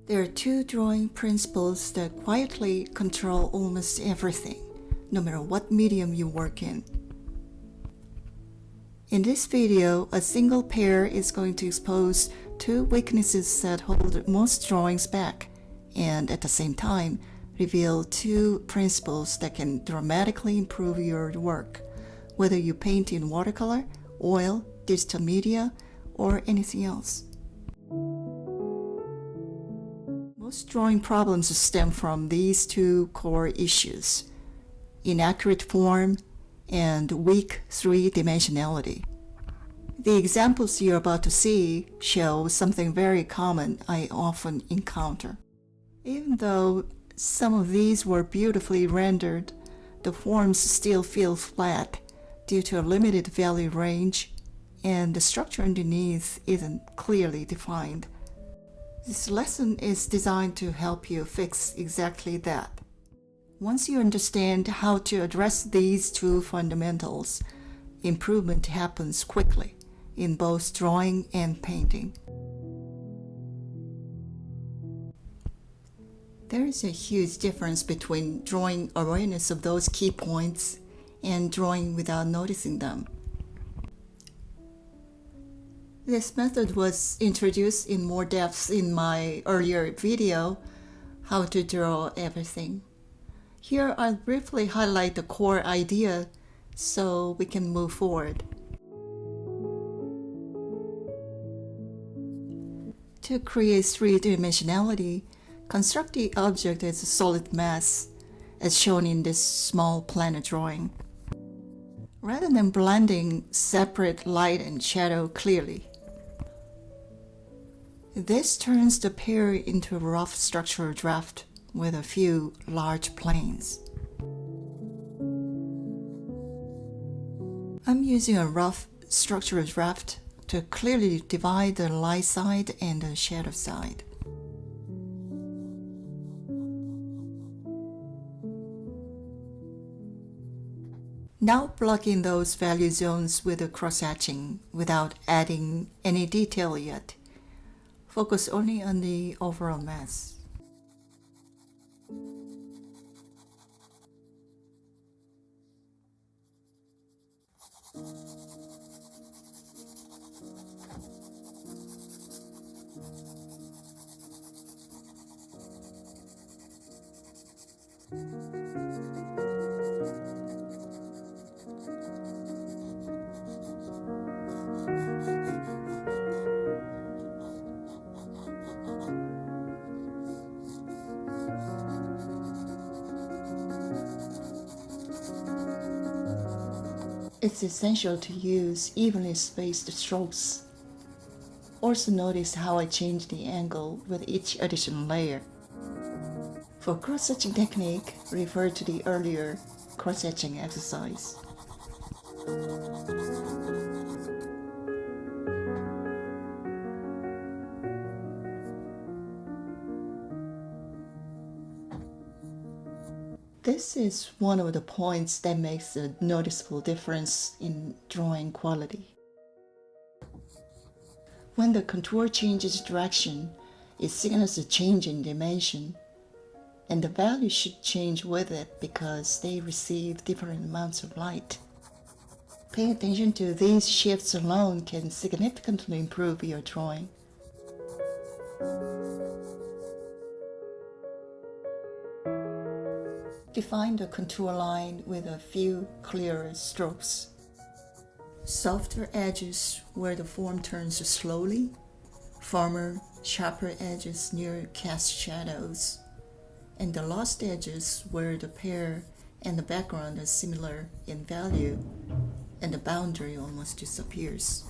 There are two drawing principles that quietly control almost everything, no matter what medium you work in. In this video, a single pair is going to expose two weaknesses that hold most drawings back, and at the same time, reveal two principles that can dramatically improve your work, whether you paint in watercolor, oil, digital media, or anything else. Most drawing problems stem from these two core issues: inaccurate form and weak three-dimensionality. The examples you're about to see show something very common I often encounter. Even though some of these were beautifully rendered, the forms still feel flat due to a limited value range, and the structure underneath isn't clearly defined. This lesson is designed to help you fix exactly that. Once you understand how to address these two fundamentals, improvement happens quickly in both drawing and painting. There is a huge difference between drawing awareness of those key points and drawing without noticing them. This method was introduced in more depth in my earlier video, How to Draw Everything. Here I'll briefly highlight the core idea so we can move forward. To create three-dimensionality, construct the object as a solid mass, as shown in this small planet drawing. Rather than blending, separate light and shadow clearly. This turns the pear into a rough structural draft with a few large planes. I'm using a rough structural draft to clearly divide the light side and the shadow side. Now plug in those value zones with a cross-hatching without adding any detail yet. Focus only on the overall mass. It's essential to use evenly spaced strokes. Also notice how I change the angle with each additional layer. For cross-hatching technique, refer to the earlier cross-hatching exercise. This is one of the points that makes a noticeable difference in drawing quality. When the contour changes direction, it signals a change in dimension, and the value should change with it because they receive different amounts of light. Paying attention to these shifts alone can significantly improve your drawing. Define the contour line with a few clearer strokes. Softer edges where the form turns slowly, firmer, sharper edges near cast shadows, and the lost edges where the pear and the background are similar in value and the boundary almost disappears.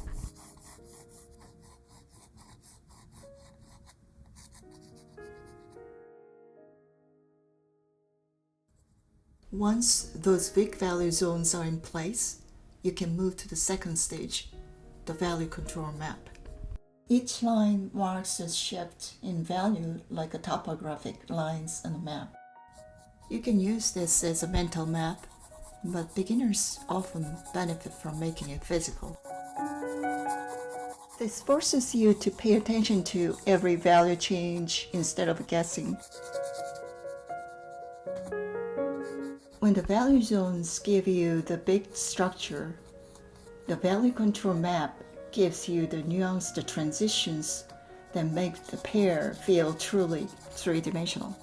Once those big value zones are in place, you can move to the second stage, the value control map. Each line marks a shift in value like a topographic lines on a map. You can use this as a mental map, but beginners often benefit from making it physical. This forces you to pay attention to every value change instead of guessing. When the value zones give you the big structure, the value control map gives you the nuanced transitions that make the pair feel truly three-dimensional.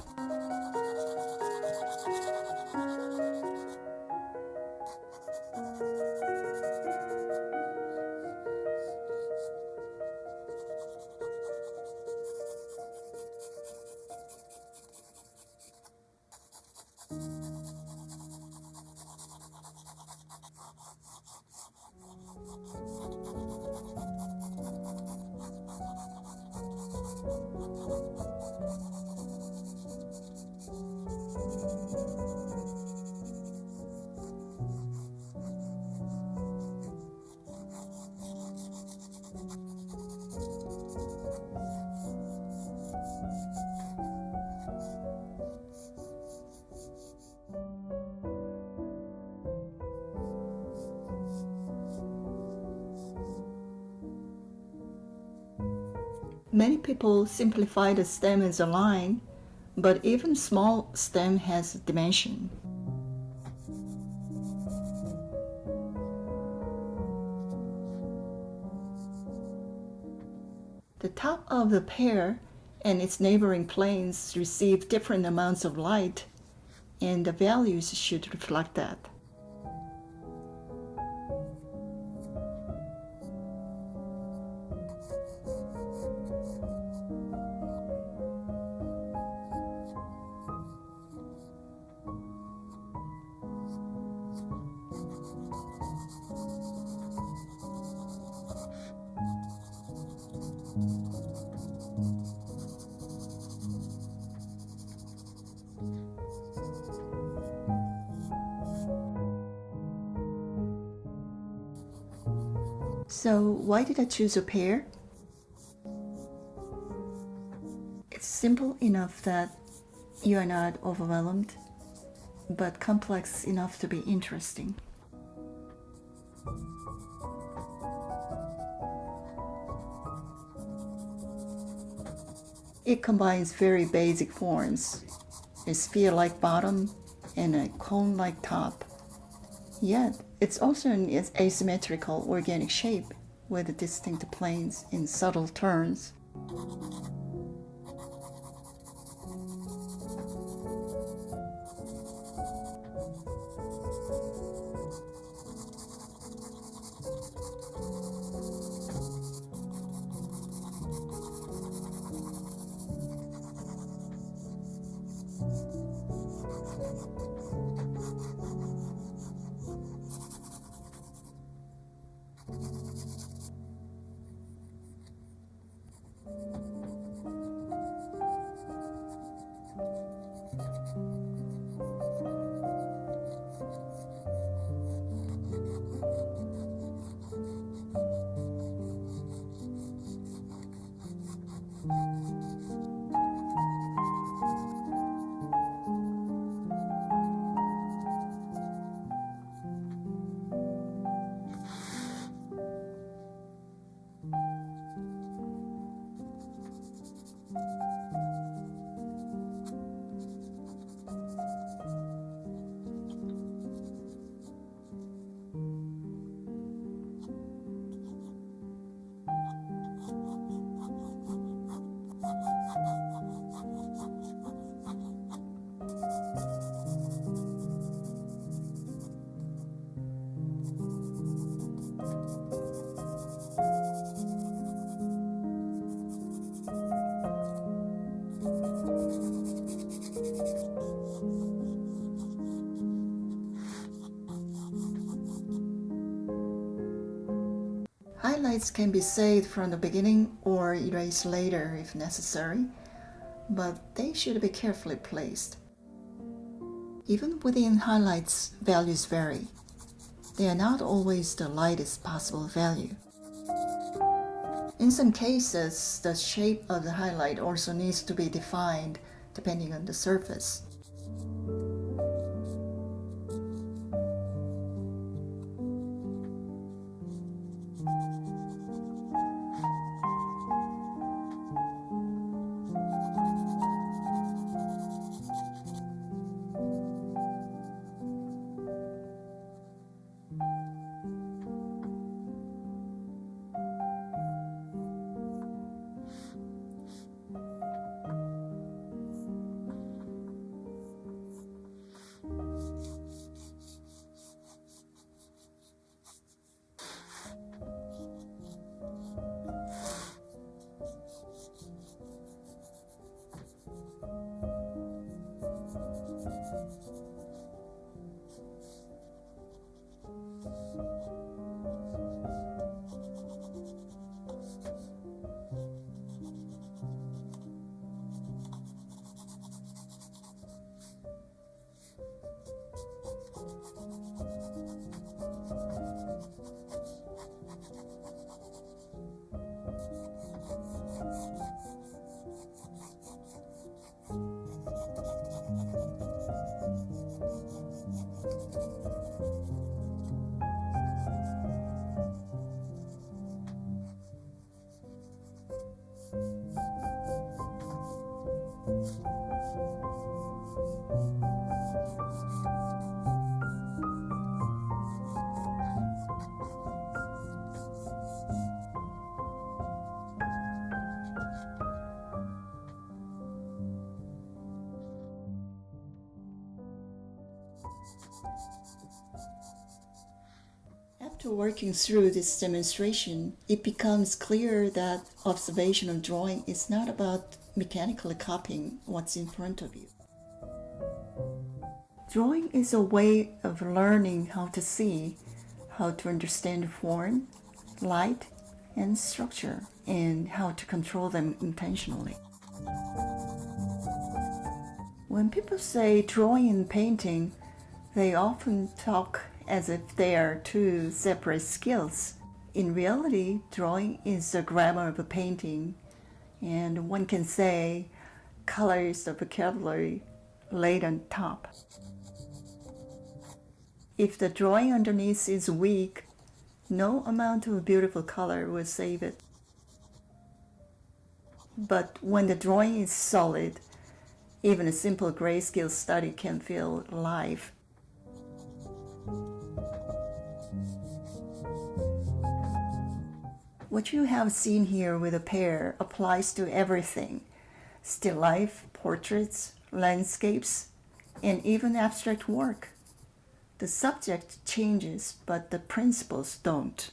Many people simplify the stem as a line, but even small stem has dimension. The top of the pear and its neighboring planes receive different amounts of light, and the values should reflect that. So why did I choose a pear? It's simple enough that you are not overwhelmed, but complex enough to be interesting. It combines very basic forms, a sphere-like bottom and a cone-like top. Yet, it's also an asymmetrical organic shape with distinct planes and subtle turns. Highlights can be saved from the beginning or erased later if necessary, but they should be carefully placed. Even within highlights, values vary. They are not always the lightest possible value. In some cases, the shape of the highlight also needs to be defined depending on the surface. After working through this demonstration, it becomes clear that observational drawing is not about mechanically copying what's in front of you. Drawing is a way of learning how to see, how to understand form, light, and structure, and how to control them intentionally. When people say drawing and painting, they often talk as if they are two separate skills. In reality, drawing is the grammar of a painting, and one can say color is the vocabulary laid on top. If the drawing underneath is weak, no amount of beautiful color will save it. But when the drawing is solid, even a simple grayscale study can feel alive. What you have seen here with a Pear applies to everything: still life, portraits, landscapes, and even abstract work. The subject changes, but the principles don't.